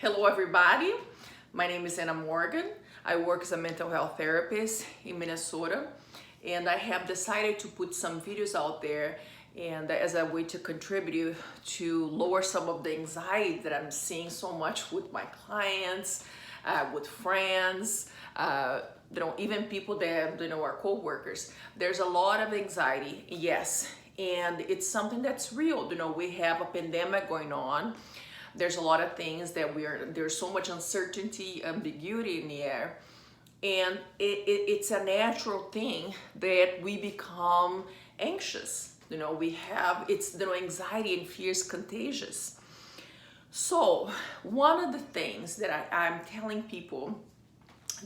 Hello everybody, my name is Anna Morgan. I work as a mental health therapist in Minnesota, and I have decided to put some videos out there and as a way to contribute to lower some of the anxiety that I'm seeing so much with my clients, with friends, even people that are co-workers. There's a lot of anxiety, yes, and it's something that's real. We have a pandemic going on. There's a lot of things that there's so much uncertainty, ambiguity in the air, and it's a natural thing that we become anxious. Anxiety and fear is contagious. So one of the things that I'm telling people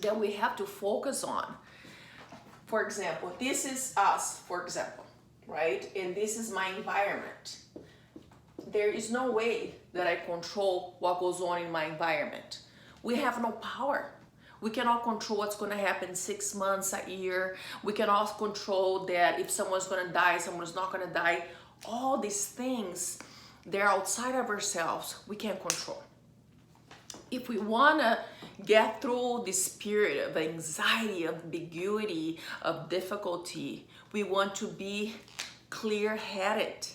that we have to focus on, for example, this is us, for example, right? And this is my environment. There is no way that I control what goes on in my environment. We have no power. We cannot control what's going to happen 6 months, a year. We cannot control that if someone's going to die, someone's not going to die. All these things, they're outside of ourselves. We can't control. If we want to get through this period of anxiety, of ambiguity, of difficulty, we want to be clear-headed.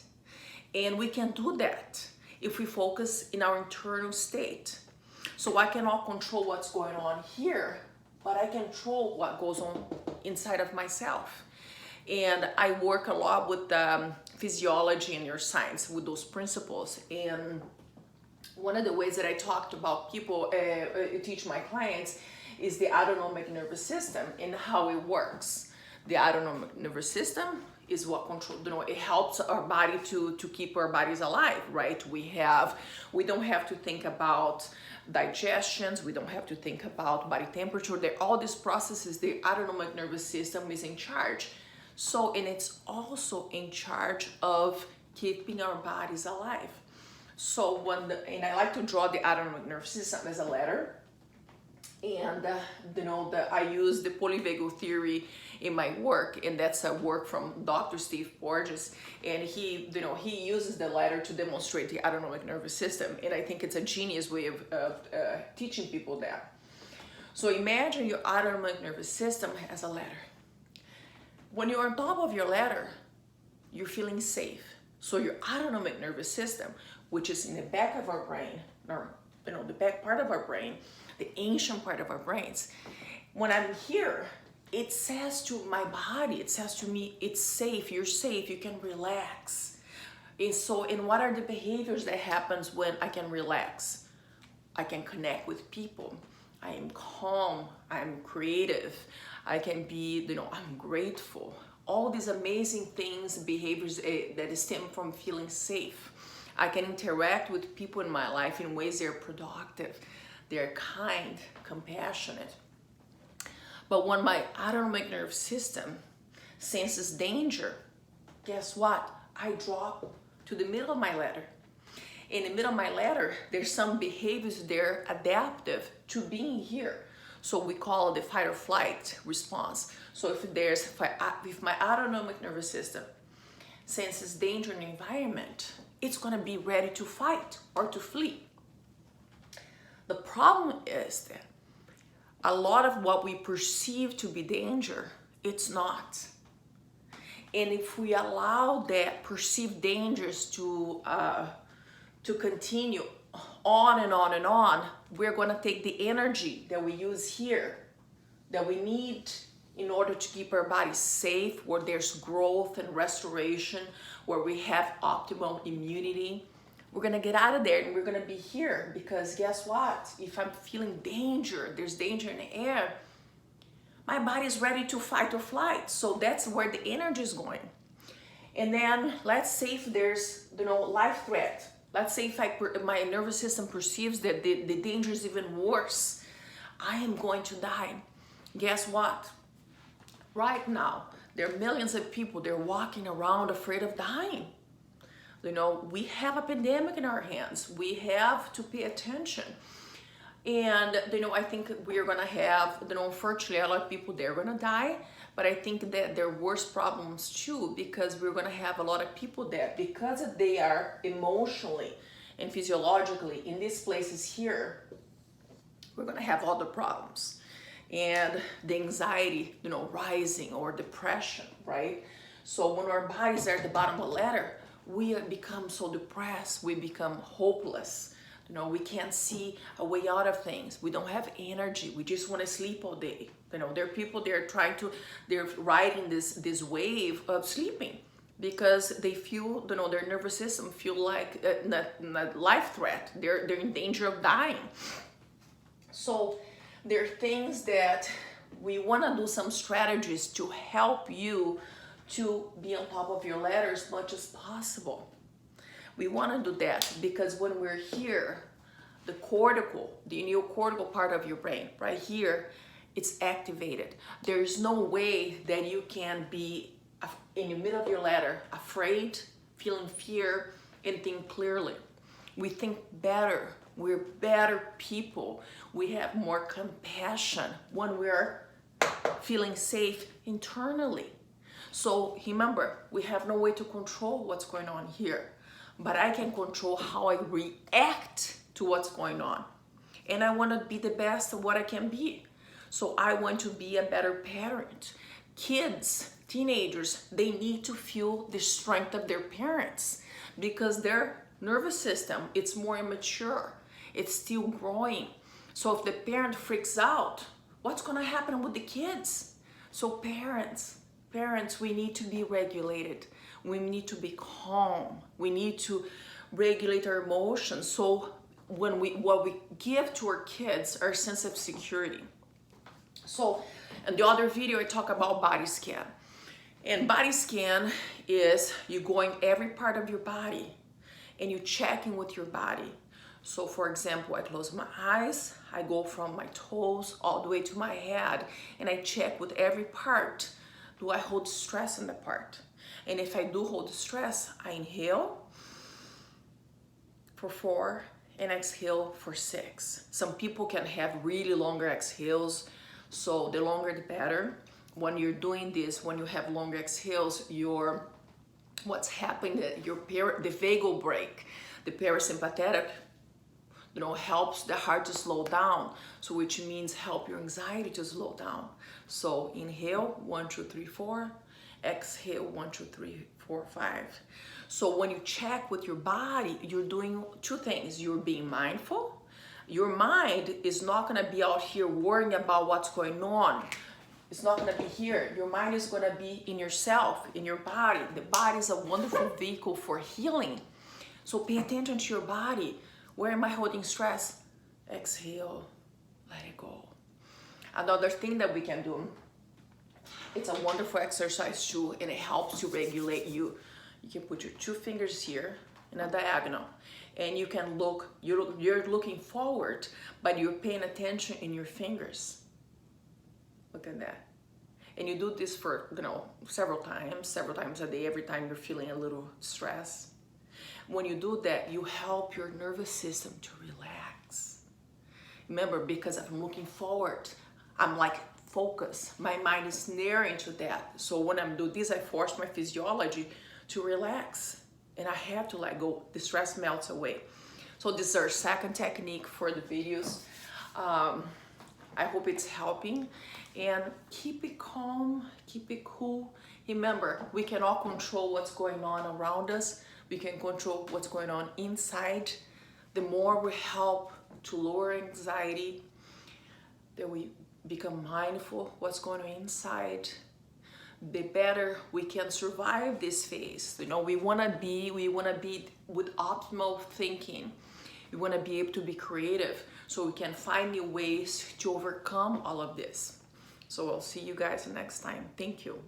And we can do that if we focus in our internal state. So I cannot control what's going on here, but I can control what goes on inside of myself. And I work a lot with physiology and neuroscience with those principles. And one of the ways that I talked about people, teach my clients, is the autonomic nervous system and how it works. The autonomic nervous system is what control, it helps our body to keep our bodies alive, right? We don't have to think about digestions, we don't have to think about body temperature. All these processes, the autonomic nervous system is in charge. So, and it's also in charge of keeping our bodies alive. So and I like to draw the autonomic nervous system as a letter. And I use the polyvagal theory in my work, and that's a work from Dr. Steve Porges, and he uses the letter to demonstrate the autonomic nervous system, and I think it's a genius way of teaching people that. So imagine your autonomic nervous system has a ladder. When you're on top of your ladder, you're feeling safe. So your autonomic nervous system, which is in the back of our brain, or the back part of our brain, the ancient part of our brains, when I'm here, it says to my body, it says to me, it's safe, you're safe, you can relax. And what are the behaviors that happens when I can relax? I can connect with people. I am calm, I'm creative, I can be, I'm grateful. All these amazing things, behaviors that stem from feeling safe. I can interact with people in my life in ways they're productive, they're kind, compassionate. But when my autonomic nervous system senses danger, guess what? I drop to the middle of my ladder. In the middle of my ladder, there's some behaviors there adaptive to being here. So we call it the fight or flight response. So if my autonomic nervous system senses danger in the environment, it's gonna be ready to fight or to flee. The problem is that a lot of what we perceive to be danger, it's not. And if we allow that perceived dangers to continue on and on and on, we're going to take the energy that we use here, that we need in order to keep our bodies safe, where there's growth and restoration, where we have optimal immunity. We're gonna get out of there and we're gonna be here, because guess what? If I'm feeling danger, there's danger in the air, my body is ready to fight or flight. So that's where the energy is going. And then let's say if there's life threat. Let's say if my nervous system perceives that the danger is even worse, I am going to die. Guess what? Right now, there are millions of people, they're walking around afraid of dying. We have a pandemic in our hands. We have to pay attention. And, I think we are going to have, unfortunately, a lot of people, they're going to die. But I think that there are worse problems too, because we're going to have a lot of people that, because they are emotionally And physiologically, in these places here, we're gonna have all the problems. And the anxiety, you know, rising, or depression, right? So when our bodies are at the bottom of the ladder, we become so depressed, we become hopeless. You know, we can't see a way out of things. We don't have energy. We just want to sleep all day. You know, there are people, they're riding this wave of sleeping because they feel, you know, their nervous system feel like a life threat. They're in danger of dying. So there are things that we want to do, some strategies to help you to be on top of your ladder as much as possible. We want to do that because when we're here, the cortical, the neocortical part of your brain, right here, it's activated. There is no way that you can be in the middle of your ladder, afraid, feeling fear, and think clearly. We think better. We're better people. We have more compassion when we're feeling safe internally. So remember, we have no way to control what's going on here, but I can control how I react to what's going on. And I want to be the best of what I can be. So I want to be a better parent. Kids, teenagers, they need to feel the strength of their parents because their nervous system, it's more immature. It's still growing. So if the parent freaks out, what's going to happen with the kids? So parents, we need to be regulated. We need to be calm. We need to regulate our emotions. So what we give to our kids are a sense of security. So in the other video, I talk about body scan. And body scan is you going every part of your body and you checking with your body. So for example, I close my eyes, I go from my toes all the way to my head, and I check with every part. Do I hold stress in the part? And if I do hold stress, I inhale for 4 and exhale for 6. Some people can have really longer exhales, so the longer the better. When you're doing this, when you have longer exhales, what's happening, the vagal brake, the parasympathetic, you know, helps the heart to slow down. So which means help your anxiety to slow down. So inhale 1, 2, 3, 4. Exhale 1, 2, 3, 4, 5. So when you check with your body, you're doing 2 things. You're being mindful. Your mind is not going to be out here worrying about what's going on. It's not going to be here. Your mind is going to be in yourself, in your body. The body is a wonderful vehicle for healing. So pay attention to your body. Where am I holding stress? Exhale, let it go. Another thing that we can do, it's a wonderful exercise too, and it helps to regulate you. You can put your 2 fingers here in a diagonal, and you can look, you're looking forward, but you're paying attention in your fingers. Look at that. And you do this for, you know, several times a day, every time you're feeling a little stress. When you do that, you help your nervous system to relax. Remember, because I'm looking forward, I'm like focused. My mind is narrowing to that. So when I'm doing this, I force my physiology to relax. And I have to let go. The stress melts away. So this is our second technique for the videos. I hope it's helping. And keep it calm, keep it cool. Remember, we can all control what's going on around us. We can control what's going on inside. The more we help to lower anxiety, that we become mindful what's going on inside, the better we can survive this phase. You know, we wanna be with optimal thinking. We wanna be able to be creative so we can find new ways to overcome all of this. So I'll see you guys next time. Thank you.